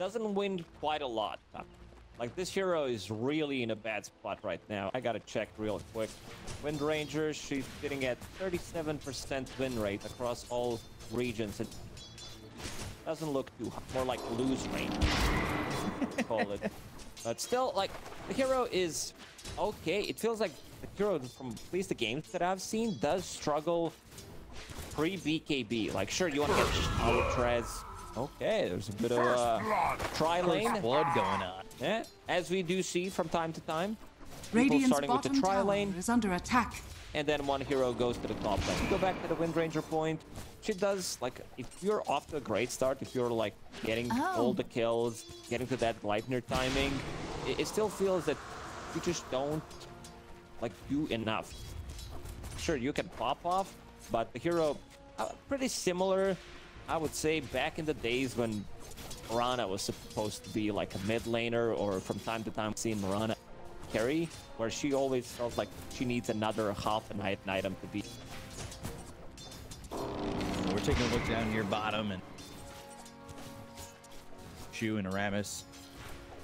doesn't win quite a lot. Like, this hero is really in a bad spot right now. I gotta check real quick. Windranger, she's sitting at 37% win rate across all regions. It doesn't look too hot. More like lose rate, call it. But still, like, the hero is okay. It feels like the hero, from at least the games that I've seen, does struggle pre-BKB. Like, sure, you want to get power treads. Okay, there's a bit of tri-lane. Blood going on. Yeah, as we do see from time to time. Radiant's starting with the bottom tower tri-lane. is under attack. And then one hero goes to the top lane. Go back to the Windranger point. She does, like, if you're off to a great start, if you're, like, getting all the kills, getting to that Gleipnir timing, it still feels that you just don't, like, do enough. Sure, you can pop off, but the hero, pretty similar, I would say, back in the days when Mirana was supposed to be, like, a mid laner, or from time to time seeing Mirana carry, where she always felt like she needs another half an item to beat. We're taking a look down here bottom, and Shu and Aramis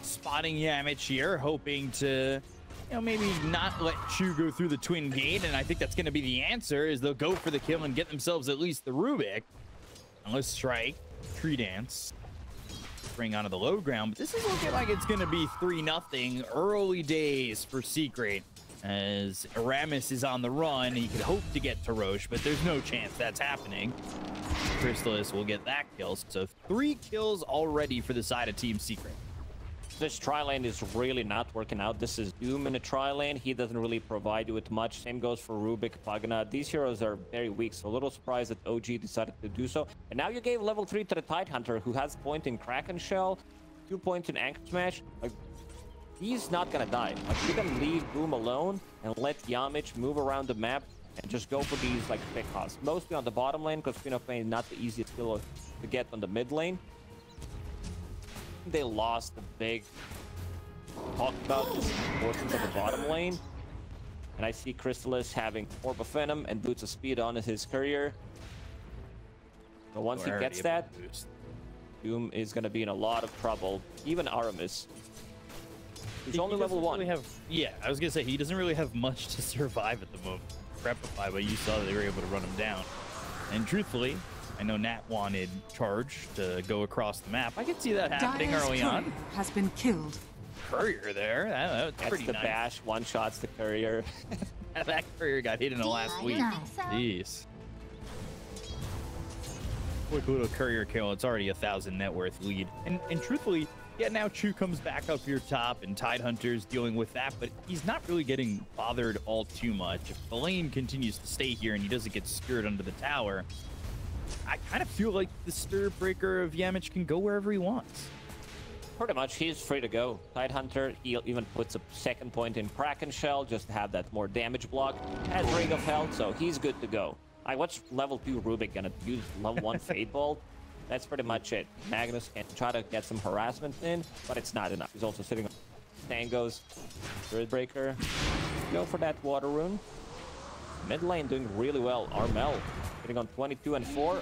spotting Yamich here, hoping to, you know, maybe not let Shu go through the twin gate, and I think that's going to be the answer, is they'll go for the kill and get themselves at least the Rubik. And let's strike, tree dance, bring onto the low ground, but this is looking like it's going to be 3-0 early days for Secret, as Aramis is on the run. He could hope to get to Roche, but there's no chance that's happening. Crystallis will get that kill, so 3 kills already for the side of Team Secret. This tri-lane is really not working out. This is Doom in a tri-lane. He doesn't really provide you with much. Same goes for Rubik, Pagana. These heroes are very weak, so a little surprised that OG decided to do so. And now you gave level 3 to the Tidehunter, who has point in Kraken Shell, 2 points in Anchor Smash. Like, he's not gonna die. Like, you can leave Boom alone and let Yamich move around the map and just go for these, like, pick offs. Mostly on the bottom lane, because Queen of Pain is not the easiest skill to get on the mid lane. They lost the big talk about this importance of the bottom lane, and I see Crystallis having Orb of Venom and Boots of Speed on as his courier. But once he gets that, Doom is going to be in a lot of trouble. Even Aramis, he's only level 1. Really yeah, I was gonna say he doesn't really have much to survive at the moment. Prepify, but you saw that they were able to run him down, and truthfully, I know Nat wanted Charge to go across the map. I could see that happening early on. Has been killed. Courier there. That's pretty the nice. bash, one-shots the courier. That courier got hit in the last week. Jeez. Quick little courier kill. It's already 1,000 net worth lead. And truthfully, yeah, now Chu comes back up your top, and Tidehunter's dealing with that, but he's not really getting bothered all too much. If the lane continues to stay here and he doesn't get skewered under the tower, I kind of feel like the Stir Breaker of Yamich can go wherever he wants. Pretty much, he's free to go. Tidehunter, he even puts a 2nd point in Kraken Shell just to have that more damage block. Has Ring of Health, so he's good to go. What's level 2 Rubik gonna use? Level 1 Fade Bolt? That's pretty much it. Magnus can try to get some harassment in, but it's not enough. He's also sitting on Tangos, Spirit Breaker. Go for that Water Rune. Mid lane doing really well. Armel getting on 22 and 4.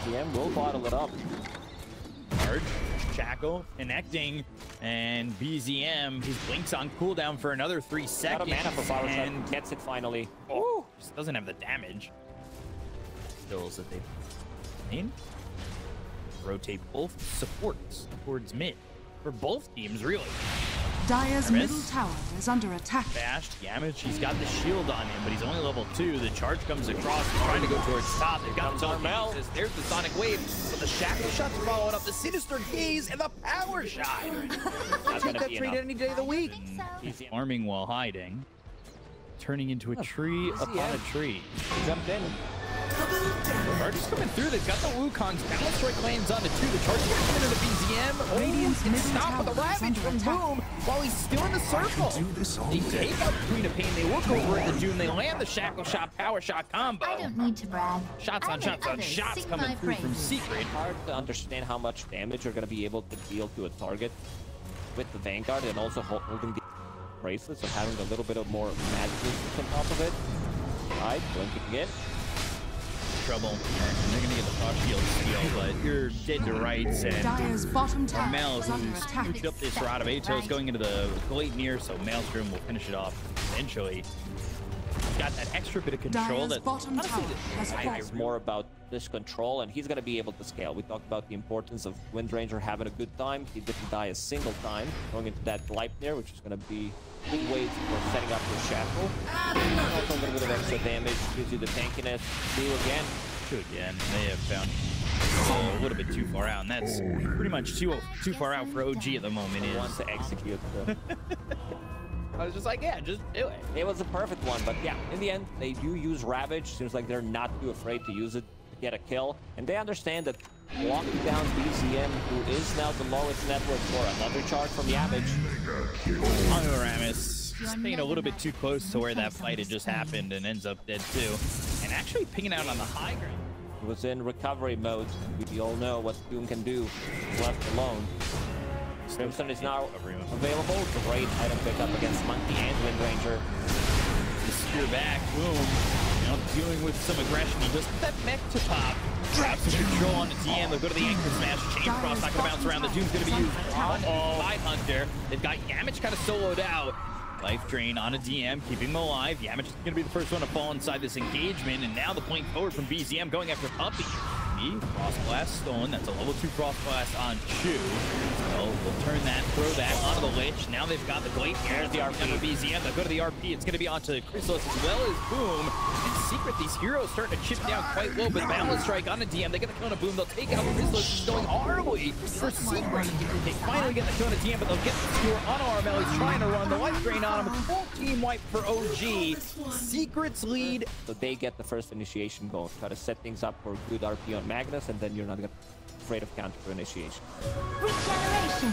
GM will bottle it up. Charge, Shackle, connecting, and BZM, his Blink's on cooldown for another 3 seconds. Got a mana for Power Shot, gets it finally. Oh, just doesn't have the damage. Skills that they need. Rotate both supports towards mid for both teams, really. Dire's middle tower is under attack. Bashed, Yamich, he's got the shield on him, but he's only level 2. The charge comes across, trying to go towards top. They've got Armel. There's the Sonic Wave, but the Shackle Shot's followed up, the Sinister Gaze, and the Power Shot. I'll take that trade any day of the week. He's farming while hiding, turning into a tree upon a tree. He jumped in. Charge is coming through. They've got the Wukongs. Balance Strike lands onto 2. The charge is coming into the BZM. Radiant's gets stopped with a Ravage from Boom while he's still in the circle. They take out Queen of Pain. They look over at the Doom. They land the Shackle Shot, Power Shot combo. I don't need to brag. Shots on shots on shots coming through from Secret. Hard to understand how much damage you're going to be able to deal to a target with the Vanguard, and also holding the bracelet, so having a little bit of more magic on top of it. Right, blinking again. trouble. And they're going to get the frost shield steal, but you're dead to rights. And Dire's bottom tower Armel, is under who's attack. scooped up this Rod of Atos, going into the Glacier, so Maelstrom will finish it off eventually. He's got that extra bit of control. Dire's That bottom tower has It's fallen. more about this control, and he's going to be able to scale. We talked about the importance of Windranger having a good time. He didn't die a single time. Going into that Gleipnir, which is going to be a good way for setting up your shackle. Also a little bit of extra damage, gives you the tankiness. Do again. Two again. They have found a little bit too far out, and that's pretty much too far out for OG at the moment. He wants to execute. I was just like, yeah, just do it. It was a perfect one, but yeah, in the end, they do use Ravage. Seems like they're not too afraid to use it to get a kill. And they understand that locking down BZM, who is now the lowest network for another charge from Yavage. Aramis staying a little bit too close to where that fight had just happened and ends up dead too. And actually picking out on the high ground. He was in recovery mode. We all know what Doom can do left alone. Crimson is now available. Great item pickup against Monkey and Windranger. The spear back, boom. Now dealing with some aggression. He does put that mech to pop. Grabs some control on the DM. They'll go to the anchor smash. Chain Frost not gonna bounce around. The Doom's gonna be used by Hunter. They've got Yamich kind of soloed out. Life drain on a DM, keeping him alive. Yamich is going to be the first one to fall inside this engagement, and now the point forward from BZM going after Puppy. Frost Blast stolen. That's a level 2 Frost Blast on Chu. So we'll turn that, throw that onto the Lich. Now they've got the Glacier. There's the RP for BZM. They'll go to the RP. It's going to be onto Chrysalis as well as Boom. And Secret, these heroes starting to chip down quite low, but Balance Strike on a DM. They get the kill on a Boom. They'll take out Chrysalis. He's going horribly for Secret. They finally get the kill on a DM, but they'll get the skewer on Armel. He's trying to run the life drain on him. Full team wipe for OG. Secret's lead. So they get the first initiation goal. Try to set things up for good RP on Magnus, and then you're not gonna be afraid of counter for initiation. Regeneration.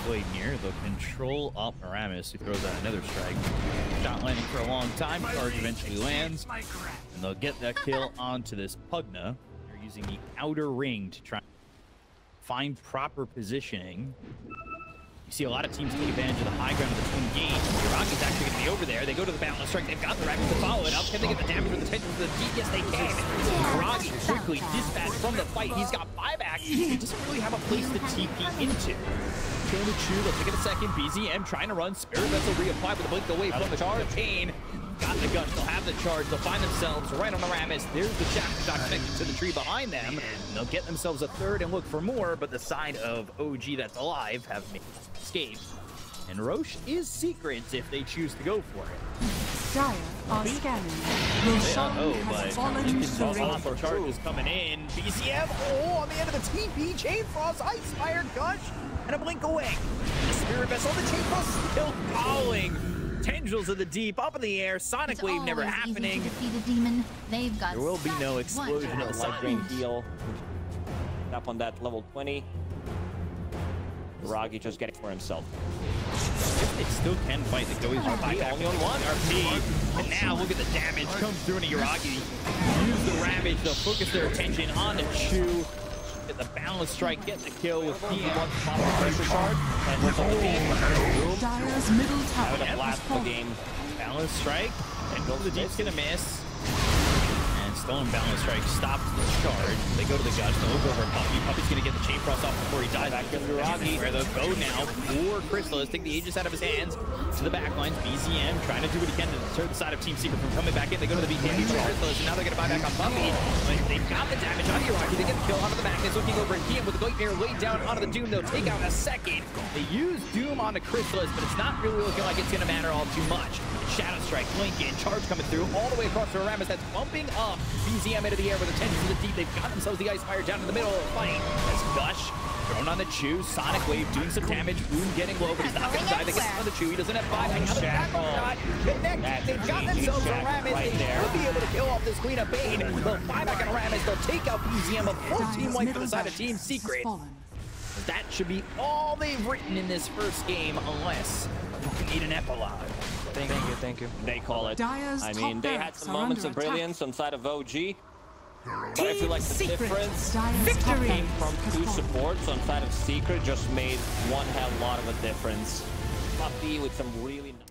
Glacier, they'll control up Aramis, who throws out another strike. Shot landing for a long time. Charge eventually lands, and they'll get that kill onto this Pugna. They're using the outer ring to try and find proper positioning. You see a lot of teams take advantage of the high ground of the twin gate. Yuragi's actually going to be over there. They go to the balance strike. They've got the Rabbit to follow it up. Can they get the damage with the tension to the deep? Yes, they can. Yuragi quickly dispatched from the fight. He's got buyback. He doesn't really have a place to TP into. Going to Chu. They'll take it a second. BZM trying to run. Spirit Vessel reapply with a blink away from the charge. Pain. Got the gun. They'll have the charge. They'll find themselves right on Aramis. There's the chapter shot connected to the tree behind them. And they'll get themselves a third and look for more, but the side of OG that's alive have made escape. And Roche is Secrets if they choose to go for it. Dire are scanning. Roshan has fallen to the Off ring. charges coming in. BCM, oh, on the end of the TP. Chain Frost, Ice Fire, Gush, and a blink away. The Spirit Vessel, the Chain Frost still falling. Tendrils of the deep, up in the air. Sonic It's Wave never always happening. easy to defeat a demon. They've got There will be no explosion of the Light side. drain deal. Up on that level 20. Ragi just getting for himself. It still can fight. The Goey's RP, only on one. RP. And now look at the damage comes through into Yuragi. Use the Ravage. They'll focus their attention on the Chu. Get the balance strike, get the kill with PM. Pressure charge. And with the game. Dire's middle tower That would has last the fallen. game. Balance strike. And go to the deep's gonna miss. And stolen balance strike stops the charge. They go to the gush. They'll look over Puppy. Puppy's gonna get the chain frost off before he dies. Back to Yuragi. Where they'll go now for Chrysalis. Take the Aegis out of his hands. To the back lines. BZM trying to do what he can to deter the side of Team Secret from coming back in. They go to the BKB for Chrysalis. And now they're gonna buy back on Puppy. But they've got the damage on Yuragi. They get the kill onto the Magnus. Looking over at Kian with the Glacier laid down onto the Doom. They'll take out a second. They use Doom onto Chrysalis, but it's not really looking like it's gonna matter all too much. Shadow Strike, Lincoln, charge coming through all the way across to Aramis. That's bumping up BZM into the air with attention to the deep. They've got themselves the Ice Fire down in the middle of the fight. That's Gush thrown on the Chu. Sonic Wave doing some damage. Boom getting low, but he's not going to die. They get on the Chu. He doesn't have 5. Another tackle shot. Connected. They've got themselves Aramis. right They there. will be able to kill off this Queen of Pain. They'll buy back on Aramis. They'll take out BZM. A full team Dire's wipe for middle the side tower of Team has Secret. fallen. That should be all they've written in this first game, unless you need an epilogue. Thank you. They call it. Dire's I mean, top they had barracks some are moments under of attack. brilliance on side of OG. But I feel like the Secret. difference Dire's came victory from has two fallen. supports on side of Secret just made one hell lot of a difference. Puppy with some really nice